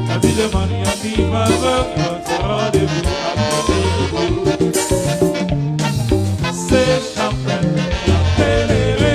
La vie de mania qui va venir, c'est rendez-vous après rendez-vous. C'est champagne, téléré.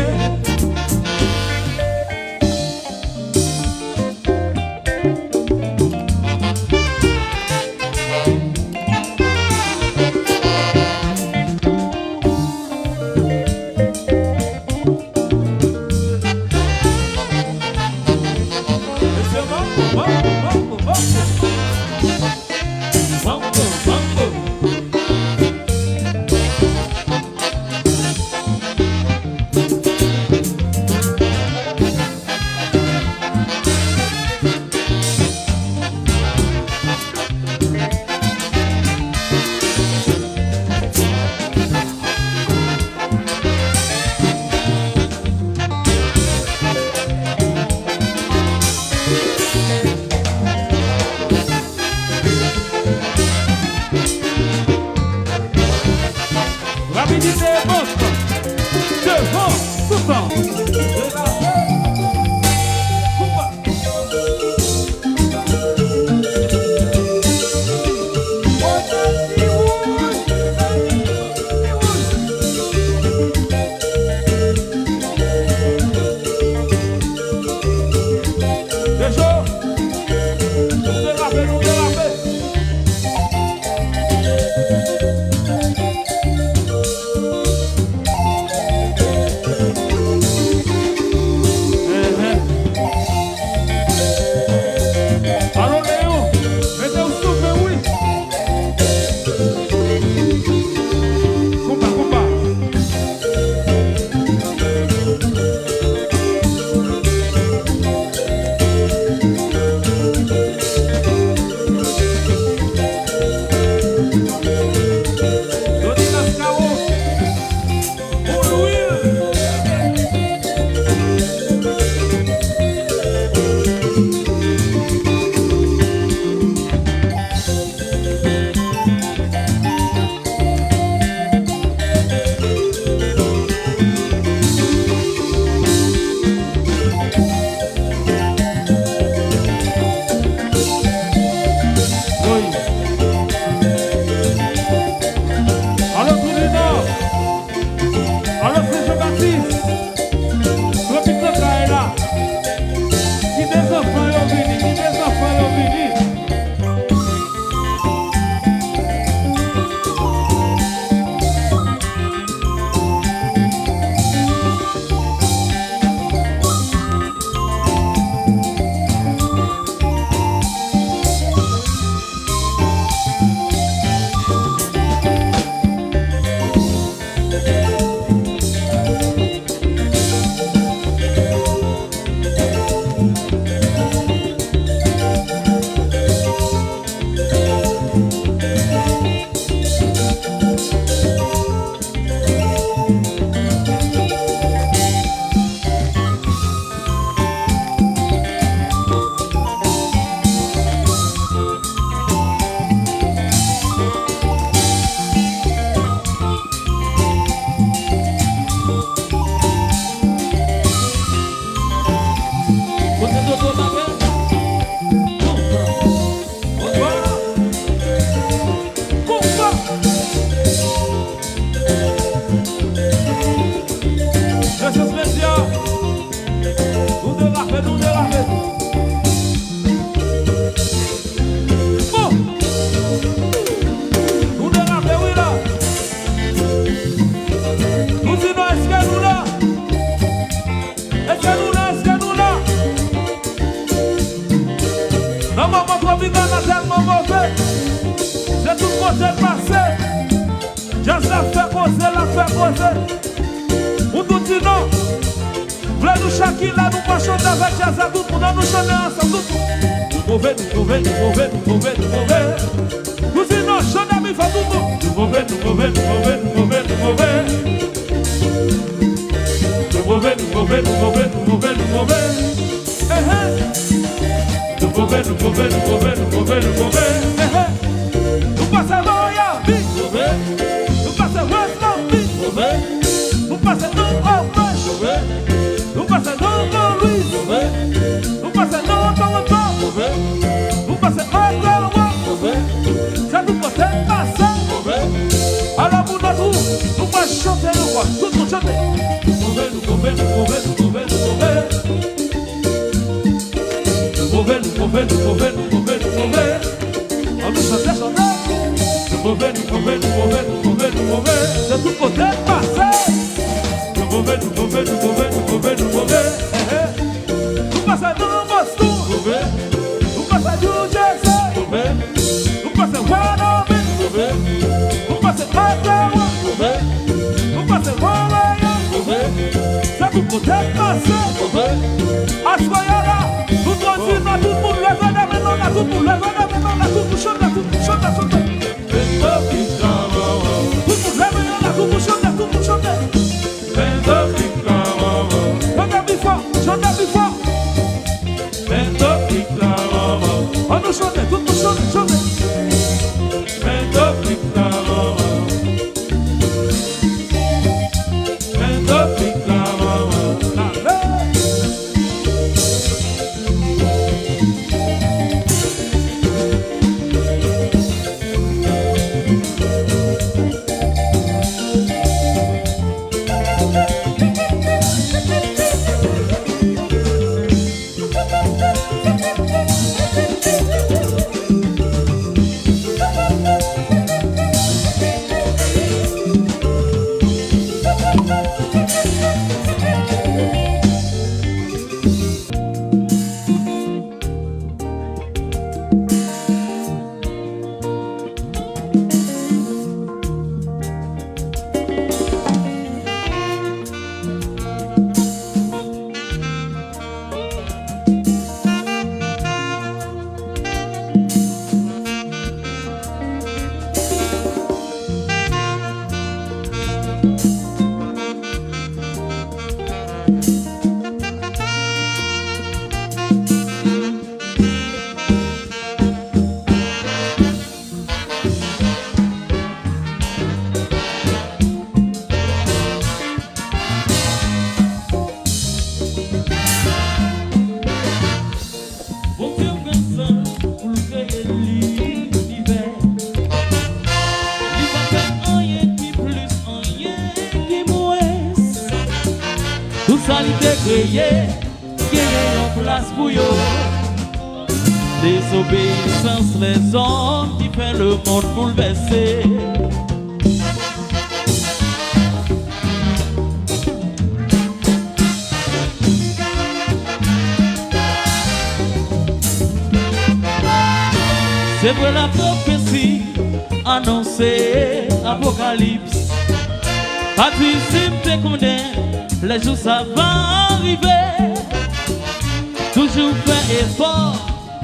Rapidité et monstre, devant, tout le temps. De la mauvais, nous mauvais, nous mauvais, nous mauvais, nous mauvais. On nous chantait, chantait. Nous mauvais, nous mauvais, nous mauvais, nous mauvais, nous mauvais. De tout côté passé. Nous mauvais, nous mauvais, nous mauvais, nous mauvais, nous mauvais. Nous passons dans Boston. Mauvais. Nous passons à New Jersey. Mauvais. Nous passons à Wyoming. Mauvais. Nous passons à Ottawa. Mauvais. Nous passons à Hawaii. Mauvais. De tout côté passé. Mauvais. À ce moment-là, nous continuons à tout le monde. Levez la main, à tout le monde. Levez la main, à tout le monde. Chante, à tout le monde. Chante, à tout le monde. Désobéissance, les hommes qui fait le monde bouleversé. C'est vrai la prophétie annoncée, Apocalypse. Participe, connais, les jours ça va arriver. Toujours faire effort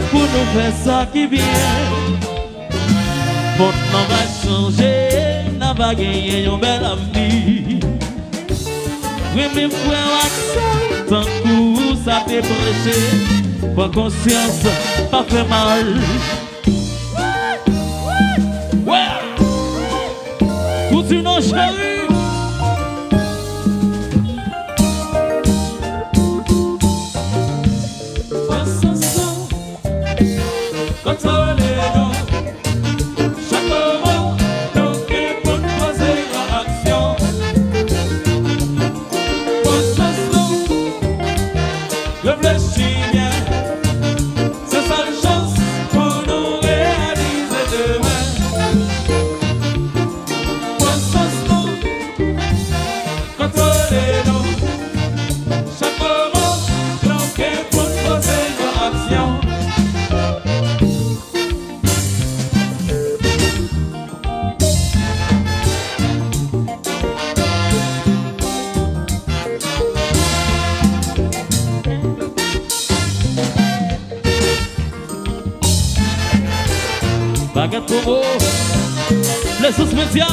pour nous faire ça qui vient. Bon, on va changer, on va gagner un bel avenir. Oui, mes frères, tant que ça fait prêcher, pas conscience, pas fait mal. Ouais, toute une chérie. Baguette Promo, les sources médias.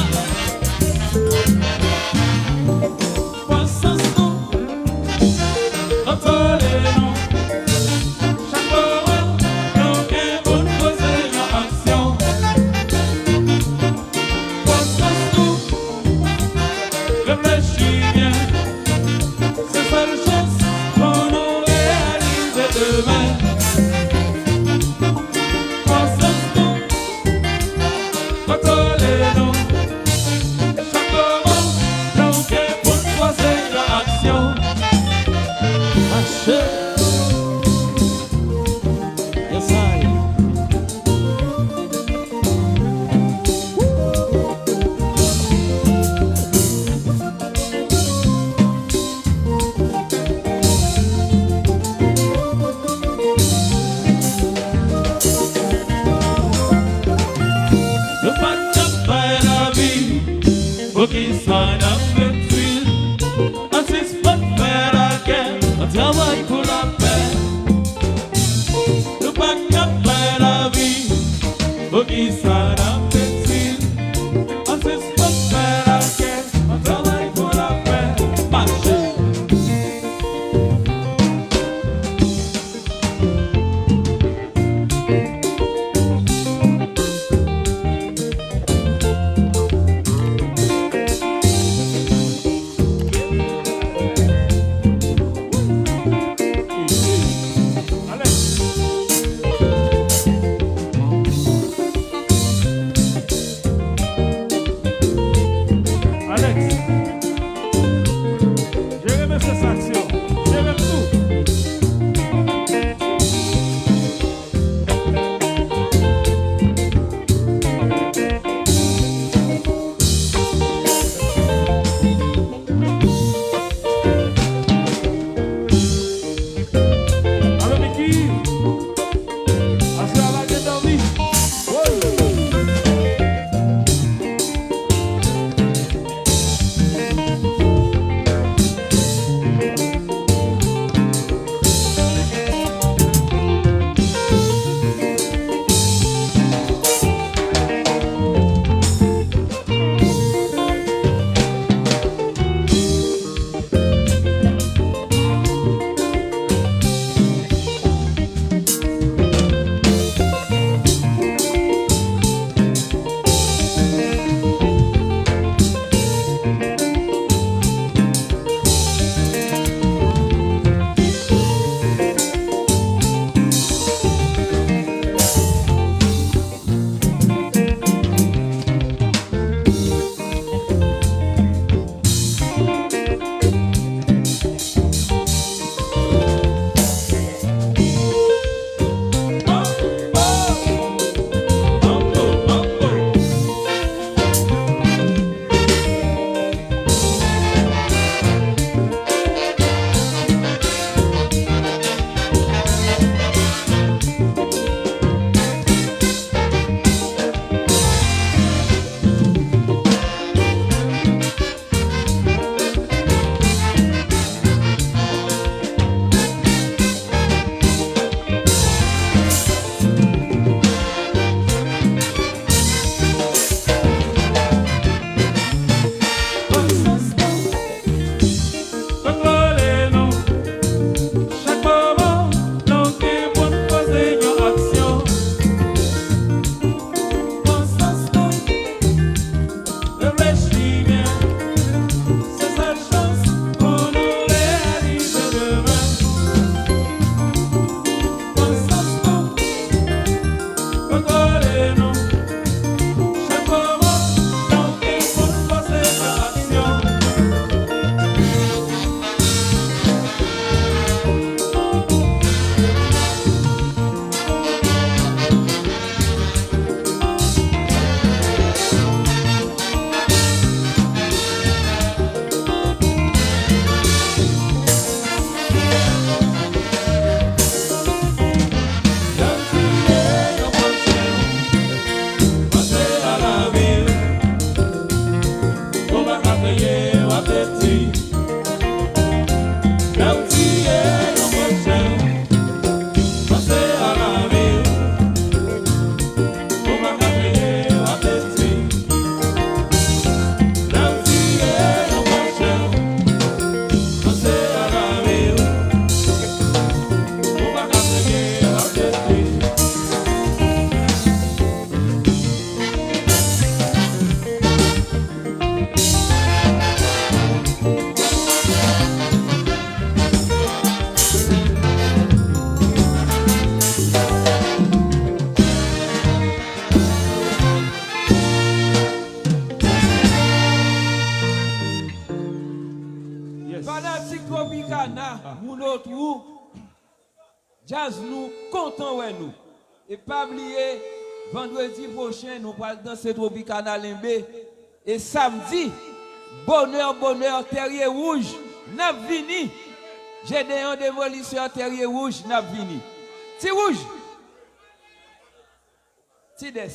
qui ça n'a fait on se spot faire la quête, on travaille pour la paix, marcher. Jazz nous, content ouais nous. Et pas oublier, vendredi prochain, nous allons danser Tropicana Limbe. Et samedi, bonheur, Terrier Rouge, n'a vini. J'ai des en démolition Terrier Rouge, n'a vini. Ti Rouge. Ti des.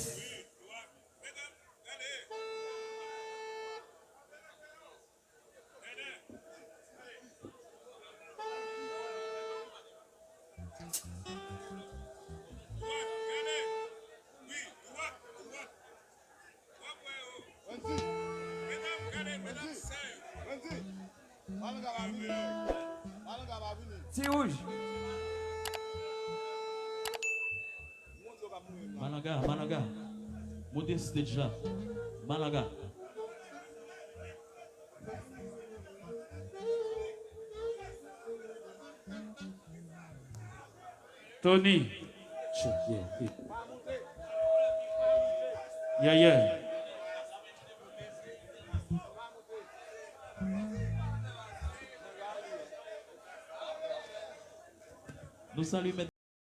Si rouge. Malaga, Malaga. Montez stage là. Malaga. Tony. Yeah, yeah. Nous saluons